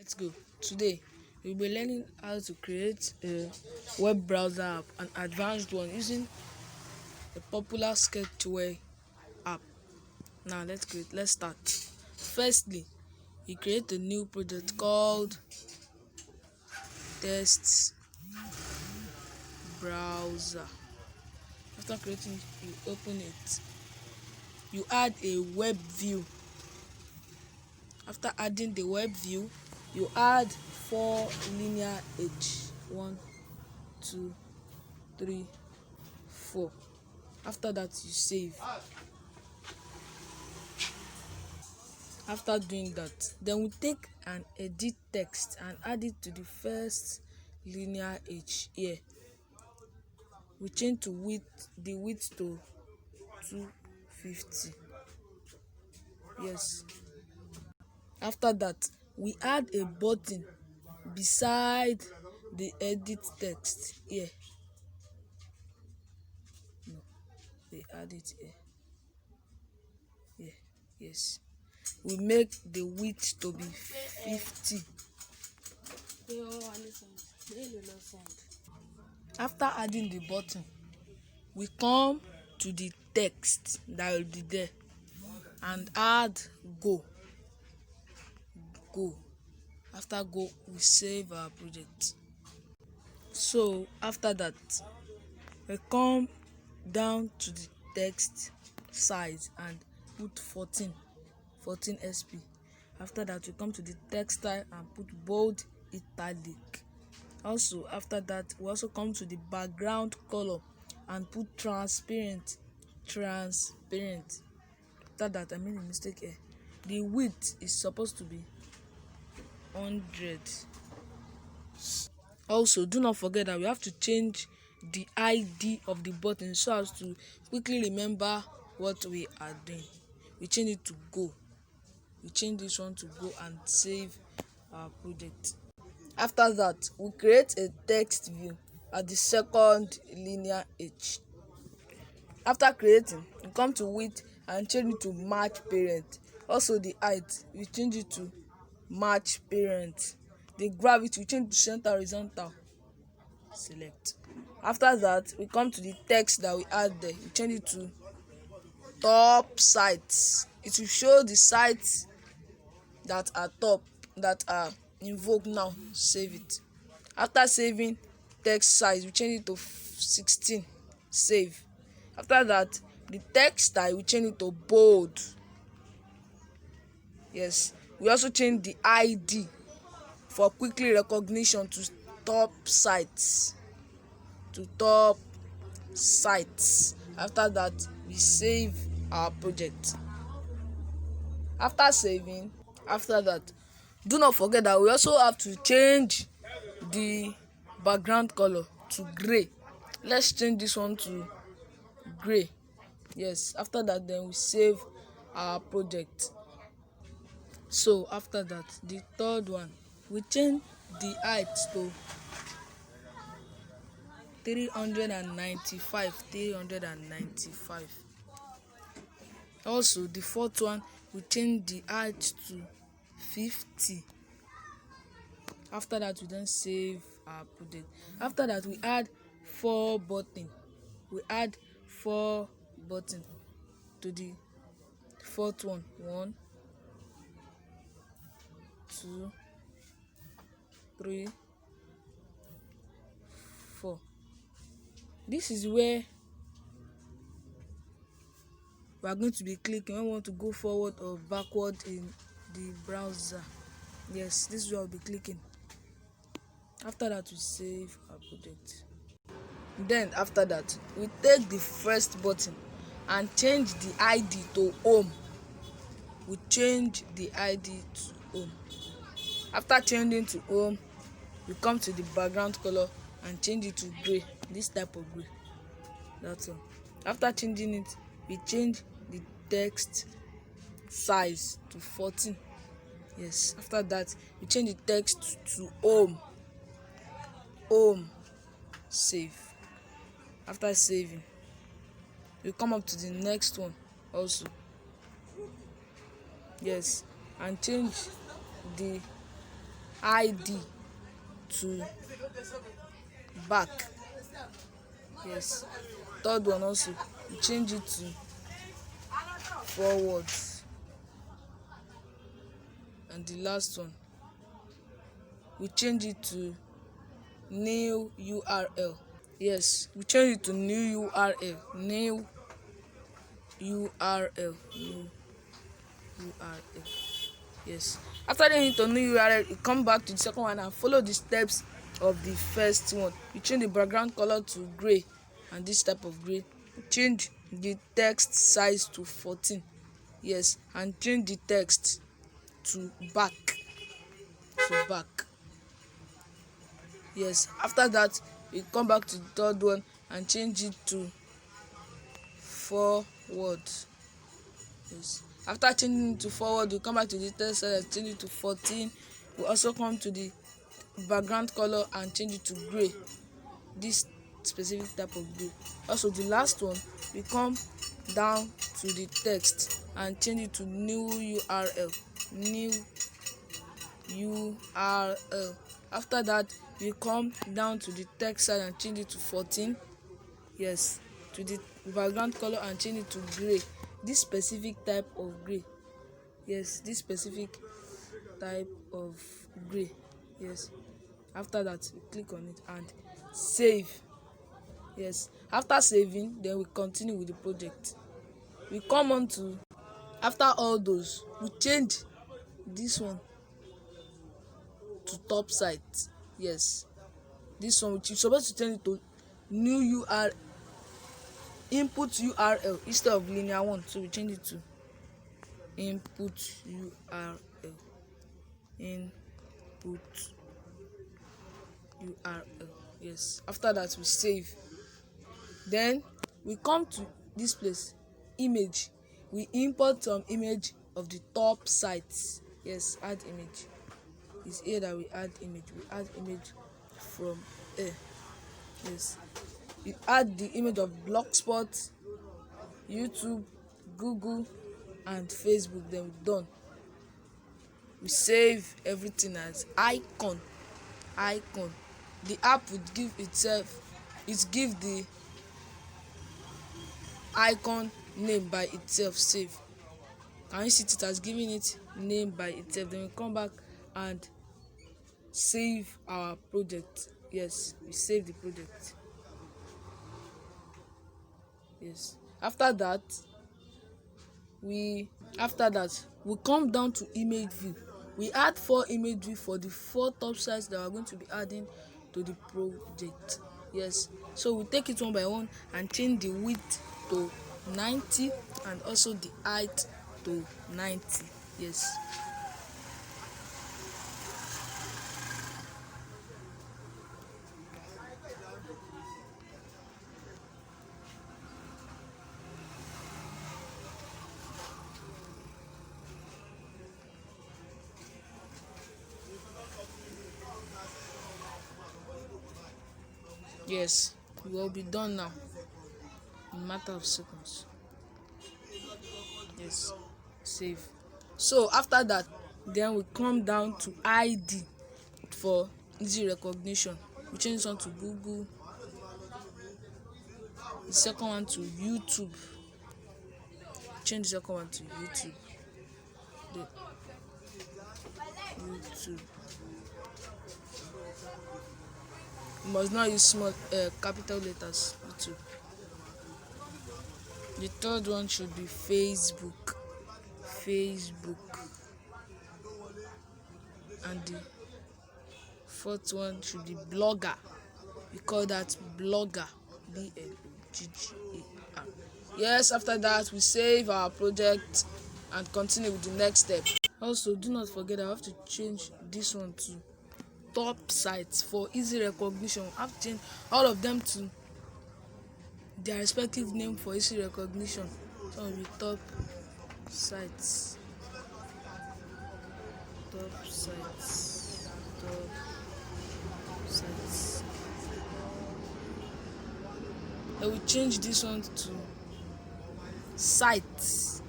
Let's go. Today we'll be learning how to create a web browser app, an advanced one using a popular sketchware app. Now let's start. Firstly, you create a new project called test browser. After creating it, you open it. You add a web view. After adding the web view, you add 4 linear edge. 1, 2, 3, 4. After that, you save. After doing that, then we take and edit text and add it to the first linear edge here. We change the width to 250. Yes. After that, we add a button beside the edit text here. No, we add it here. Yes. We make the width to be 50. After adding the button, we come to the text that will be there and add go. After go, we save our project. So after that, we come down to the text size and put 14 sp. After that, we come to the text style and put bold italic. Also after that, we also come to the background color and put transparent. After that, I made a mistake here. The width is supposed to be 100. Also, do not forget that we have to change the ID of the button so as to quickly remember what we are doing. We change it to go. We change this one to go and save our project. After that, we create a text view at the second linear edge. After creating, we come to width and change it to match parent. Also the height, we change it to match parent. The gravity, we change to center horizontal. Select. After that, we come to the text that we add there. We change it to top sites. It will show the sites that are top, that are invoked now. Save it. After saving text size, we change it to 16. Save. After that, the text style, we change it to bold. Yes. We also change the ID for quickly recognition to top sites. After that, we save our project. After saving, after that, do not forget that we also have to change the background color to gray. Let's change this one to gray. Yes. After that, then we save our project. So after that, the third one, we change the height to 395. Also the fourth one, we change the height to 50. After that, we then save our project. After that, we add 4 buttons. We add 4 buttons to the fourth one. 1, 2, 3, 4. This is where we are going to be clicking when we want to go forward or backward in the browser. Yes, this is where I'll be clicking. After that, we save our project. Then after that, we take the first button and change the ID to home. We change the ID to home. After changing to home, we come to the background color and change it to gray. This type of gray. That's all. After changing it, we change the text size to 14. Yes. After that, we change the text to home. Save. After saving, we come up to the next one also. Yes. And change the id to back. Yes. Third one also, we change it to forwards. And the last one, we change it to new URL. Yes, we change it to new URL. New URL. New URL. Yes. After changing to new URL, you come back to the second one and follow the steps of the first one. You change the background color to gray, and this type of gray. Change the text size to 14. Yes, and change the text to back. Yes. After that, we come back to the third one and change it to forward. Yes. After changing it to forward, we come back to the text size, change it to 14. We also come to the background color and change it to gray, this specific type of gray. Also, the last one, we come down to the text and change it to new URL. New URL. After that, we come down to the text size and change it to 14. Yes, to the background color and change it to gray, this specific type of gray. Yes, this specific type of gray. Yes. After that, we click on it and save. Yes. After saving, then we continue with the project. We come on to, after all those, we change this one to top site. Yes, this one which is supposed to change it to new URL, input URL instead of linear one, so we change it to input URL. Input URL. Yes. After that, we save. Then we come to this place, image. We import some image of the top sites. Yes, add image. It's here that we add image. We add image from here. Yes. We add the image of Blogspot, YouTube, Google, and Facebook. Then we're done. We save everything as icon. The app would give itself, give the icon name by itself. Save. Can you see it as giving it name by itself? Then we come back and save our project. Yes, we save the project. Yes. After that, we come down to image view. We add 4 image view for the 4 top sites that we are going to be adding to the project. Yes, so we take it one by one and change the width to 90 and also the height to 90. Yes. Yes, we will be done now in a matter of seconds. Yes, save. So after that, then we come down to ID for easy recognition. We change this one to Google, the second one to YouTube. Change the second one to YouTube. The YouTube. You must not use small capital letters. YouTube. The third one should be Facebook. And the fourth one should be Blogger. We call that Blogger. Blogger. Yes, after that we save our project and continue with the next step. Also, do not forget I have to change this one to top sites for easy recognition. I have to change all of them to their respective name for easy recognition. So will be top sites. I will change this one to sites.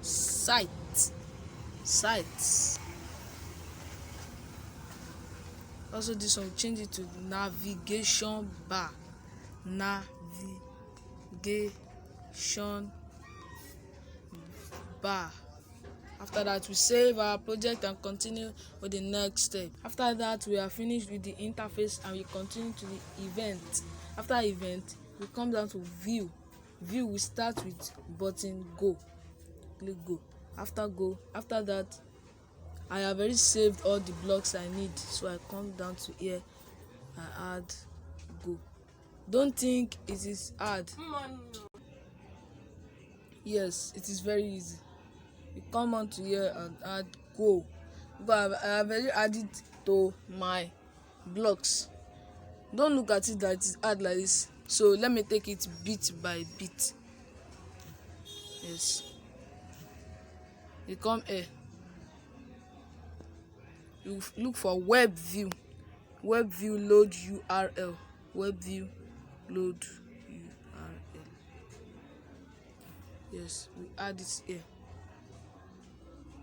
Also this one, we change it to navigation bar. Navigation bar. After that, we save our project and continue with the next step. After that, we are finished with the interface and we continue to the event. After event, we come down to view. View, we start with button go. Click go. After that, I have already saved all the blocks I need, so I come down to here and add go. Don't think it is hard. Yes, it is very easy. You come on to here and add go, but I have already added to my blocks. Don't look at it that it is hard like this, so let me take it bit by bit. Yes, you come here, you look for web view load URL, web view load URL. Yes, we add it here.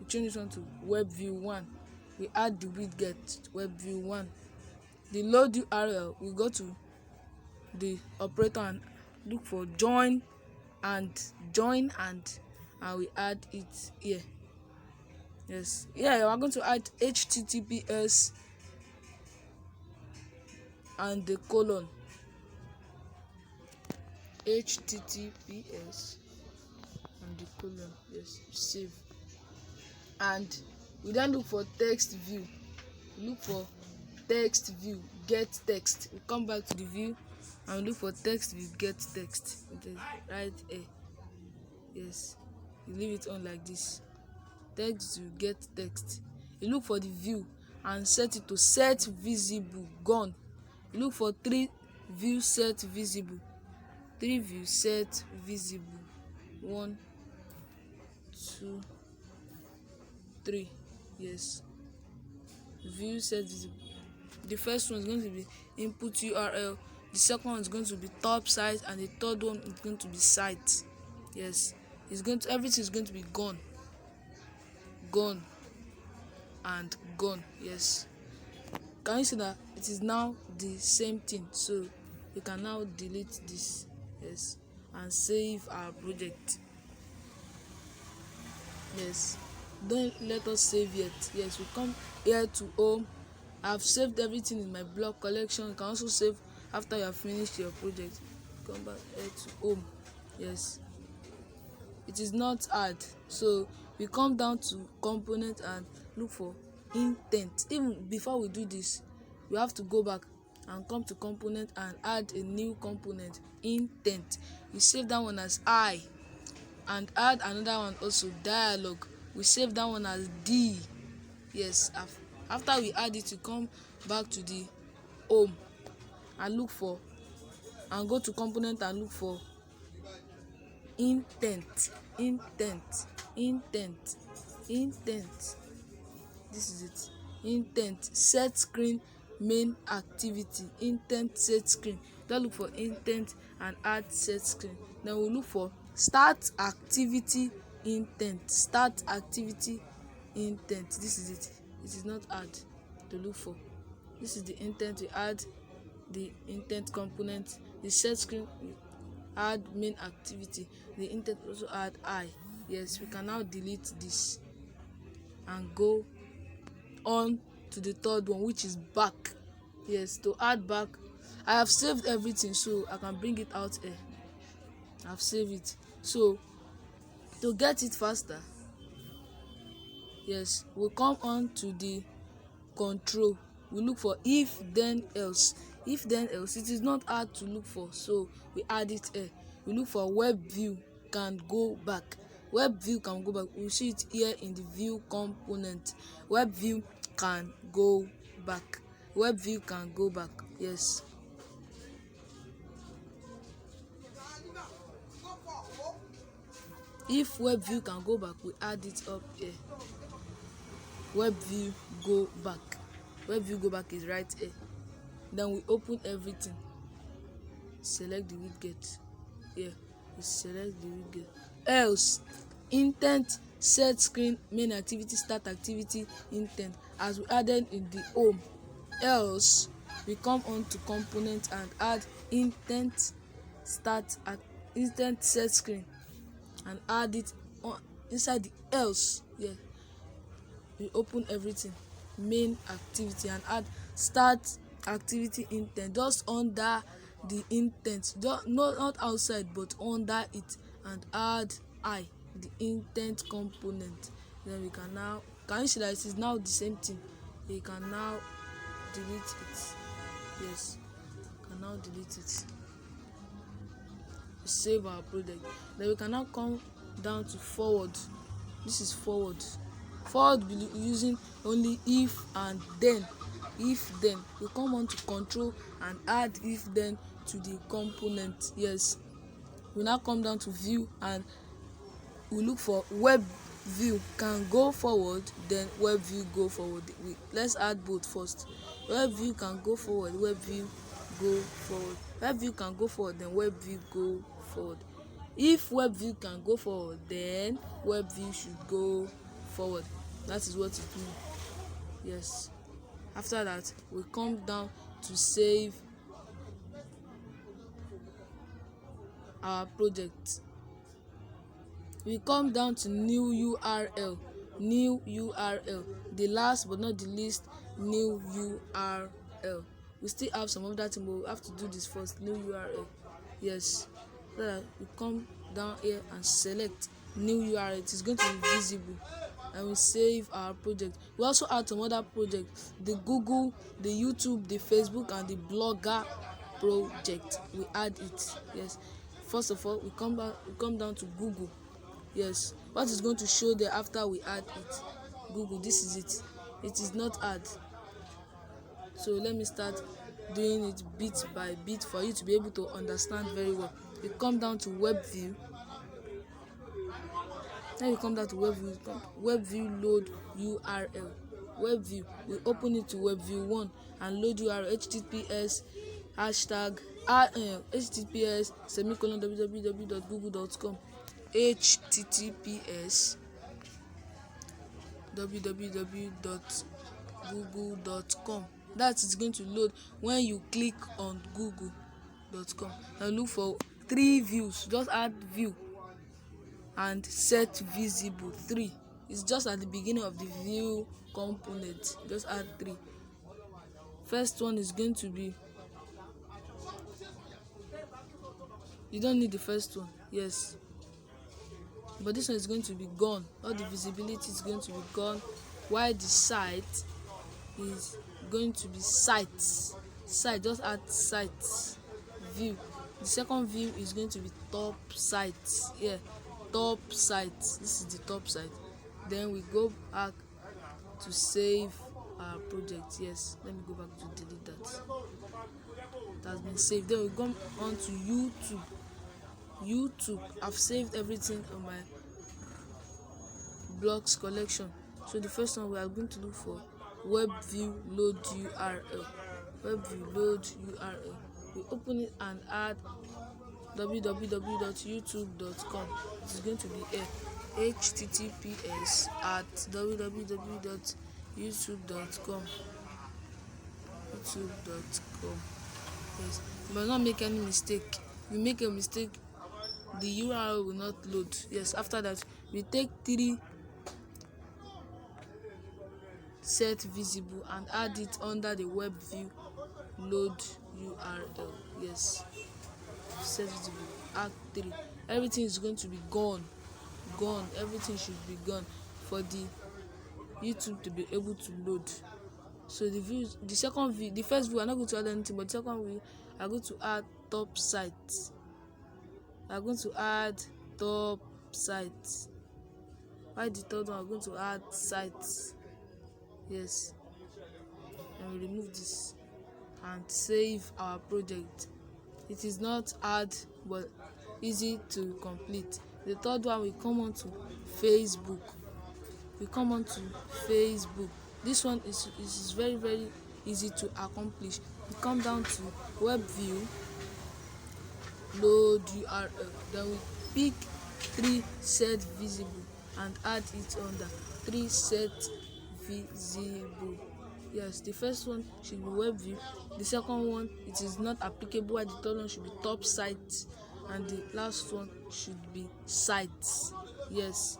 We change this one to web view 1. We add the widget web view 1. The load URL, we go to the operator and look for join and we add it here. Yes, yeah, we are going to add HTTPS and the colon. HTTPS and the colon. Yes, save. And we then look for text view. Look for text view, get text. We come back to the view and look for text view, get text. It is right here. Yes, you leave it on like this. Text view, get text. You look for the view and set it to set visible, gone. You look for 3 view set visible. 3 view set visible. 1, 2, 3. Yes, view set visible. The first one is going to be input URL, the second one is going to be top site, and the third one is going to be site. Yes, everything is going to be gone and gone. Yes, can you see that it is now the same thing? So we can now delete this. Yes, and save our project. Yes, don't let us save yet. Yes, we come here to home. I've saved everything in my block collection. You can also save after you have finished your project. Come back here to home. Yes, it is not hard. So we come down to component and look for intent. Even before we do this, we have to go back and come to component and add a new component, intent. We save that one as I and add another one also, dialogue. We save that one as D. Yes, after we add it, we come back to the home and look for and go to component and look for intent. This is it. Intent set screen main activity. Intent set screen. Then look for intent and add set screen. Then we look for start activity intent. Start activity intent. This is it. It is not hard to look for. This is the intent. We add the intent component. The set screen, we add main activity. The intent also add I. Yes, we can now delete this and go on to the third one, which is back. Yes, to add back, I have saved everything, so I can bring it out here. I've saved it. So to get it faster, yes, we come on to the control. We look for if then else. If then else, it is not hard to look for, so we add it here. We look for web view can go back. Web view can go back. We see it here in the view component. Web view can go back. Web view can go back. Yes, if web view can go back, we add it up here. Web view go back. Web view go back is right here. Then we open everything. Select the widget. Here, we select the widget. Else, intent set screen main activity start activity intent, as we added in the home. else we come on to component and add intent set screen and add it on inside the else. Yeah, we open everything, main activity, and add start activity intent just under the intent, not outside but under it, and add the intent component. Then we can now, can you see that it is now the same thing? We can now delete it. Yes, can now delete it. We save our project. Then we can now come down to forward. This is forward. Forward will be using only if and then. If then we come on to control and add if then to the component. Yes, we now come down to view and we look for web view can go forward, then web view go forward. Let's add both first. Web view can go forward, web view go forward. Web view can go forward, then web view go forward. If web view can go forward, then web view should go forward. That is what it means. Yes, after that we come down to save our project. We come down to new URL. The last but not the least, new URL. We still have some other thing, but we have to do this first. New URL. Yes, so that we come down here and select new URL. It is going to be visible, and we save our project. We also add some other projects: the Google, the YouTube, the Facebook, and the Blogger project. We add it. Yes, first of all we come down to Google. Yes, what is going to show there after we add it? Google. This is it. It is not add. So let me start doing it bit by bit for you to be able to understand very well. We come down to web view. Then you come down to web view load URL. Web view, we open it to web view 1 and load URL https www.google.com https www.google.com. That is going to load when you click on google.com and look for 3 views. Just add view and set visible 3. It's just at the beginning of the view component. Just add 3. First one is going to be, you don't need the first one. Yes, but this one is going to be gone. All the visibility is going to be gone, while the site is going to be sites. Just add sites view. The second view is going to be top sites. Yeah, top sites. This is the top site. Then we go back to save our project. Yes, let me go back to delete that. It has been saved. Then we go on to YouTube. I've saved everything on my blocks collection. So the first one we are going to look for web view load URL. Web view load URL. We open it and add www.youtube.com. It is going to be here. https www.youtube.com. Yes, you must not make any mistake. If you make a mistake, the URL will not load. Yes, after that we take 3 set visible and add it under the web view load URL. Yes, set visible, add 3. Everything is going to be gone. Everything should be gone for the YouTube to be able to load. So the first view, I'm not going to add anything, but the second view I'm going to add top sites. While the third one I'm going to add sites. Yes, and we remove this and save our project. It is not hard but easy to complete. The third one, we come on to Facebook. This one is very, very easy to accomplish. We come down to web view load URL. Then we pick 3 set visible and add it under 3 set visible. Yes, the first one should be web view, the second one it is not applicable, while the third one should be top site, and the last one should be sites. Yes,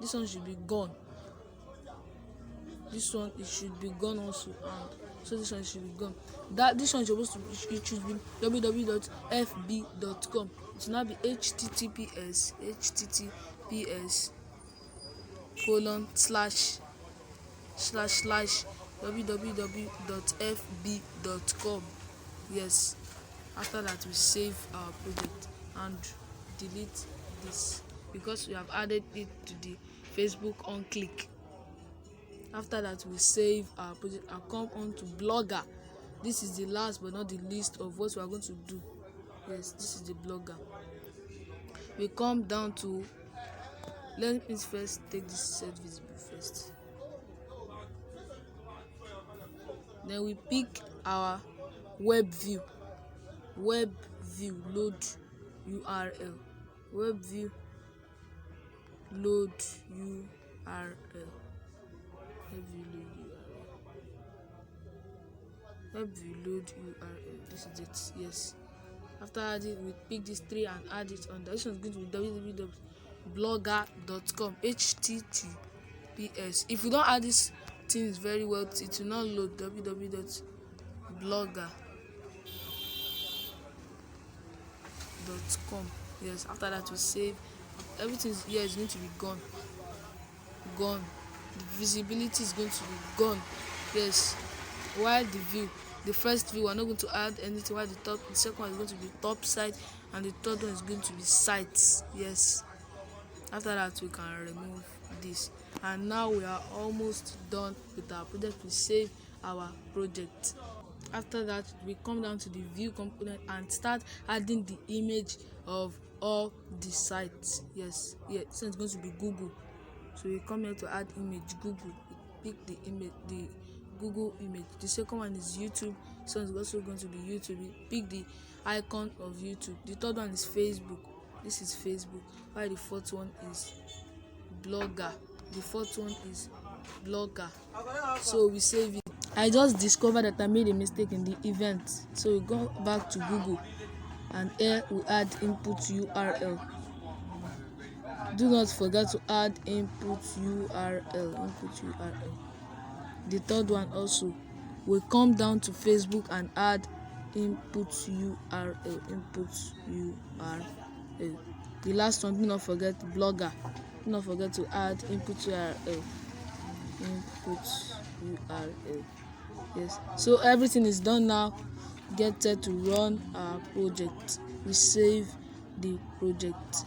this one should be gone. This one it should be gone also, and so this one should be gone. That this one is supposed to be, it should be www.fb.com. it should not be https ://www.fb.com. Yes, after that we save our project and delete this because we have added it to the Facebook on click. After that we save our project and come on to Blogger. This is the last but not the least of what we are going to do. Yes, this is the Blogger. We come down to, let me first take this set visible first. Then we pick our web view load URL, web view load URL, this is it. Yes, after adding, we pick these three and add it on. This one is going to be www.blogger.com https. If you don't add these things very well, it will not load. www.blogger.com. Yes, after that we save. Everything here is going to be gone. The visibility is going to be gone. Yes, while the first view, we're not going to add anything, while the second one is going to be top site, and the third one is going to be sites. Yes, after that we can remove this, and now we are almost done with our project. We save our project. After that we come down to the view component and start adding the image of all the sites. Yes, so it's going to be Google, so we come here to add image Google. We pick the image, the Google image. The second one is YouTube, so it's also going to be YouTube. We pick the icon of YouTube. The third one is Facebook. This is Facebook, while the fourth one is Blogger. So we save it. I just discovered that I made a mistake in the event, so we go back to Google, and here we add input URL. Do not forget to add input URL. The third one also, we come down to Facebook and add input URL. The last one, do not forget Blogger. Do not forget to add input URL. Yes, so everything is done now. Get set to run our project. We save the project.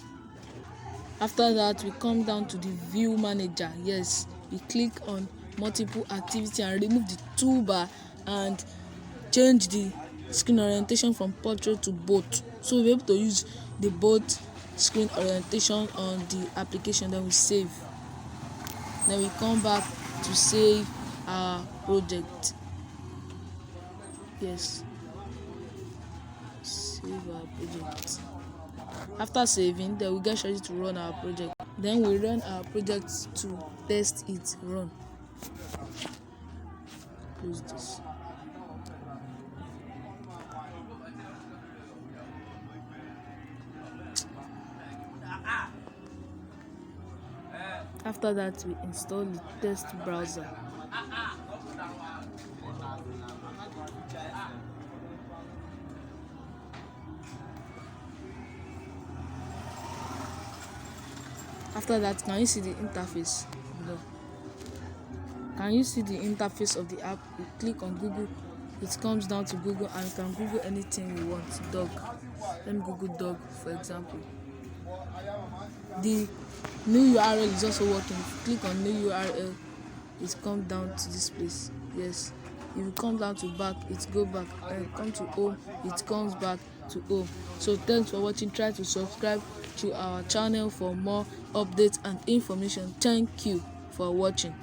After that we come down to the view manager. Yes, we click on multiple activity and remove the toolbar and change the screen orientation from portrait to both, so we'll be able to use the both screen orientation on the application. Then we save. Then we come back to save our project. Yes, save our project. After saving, then we get ready to run our project. Then we run our project to test it run. Close this. After that we install the test browser. After that, can you see the interface? No. Can you see the interface of the app? You click on Google, it comes down to Google, and you can Google anything you want. Dog. Let me Google dog, for example. The new URL is also working. If you click on new URL, it comes down to this place. Yes. If you come down to back, it go back, and come to home, it comes back to home. So thanks for watching. Try to subscribe to our channel for more updates and information. Thank you for watching.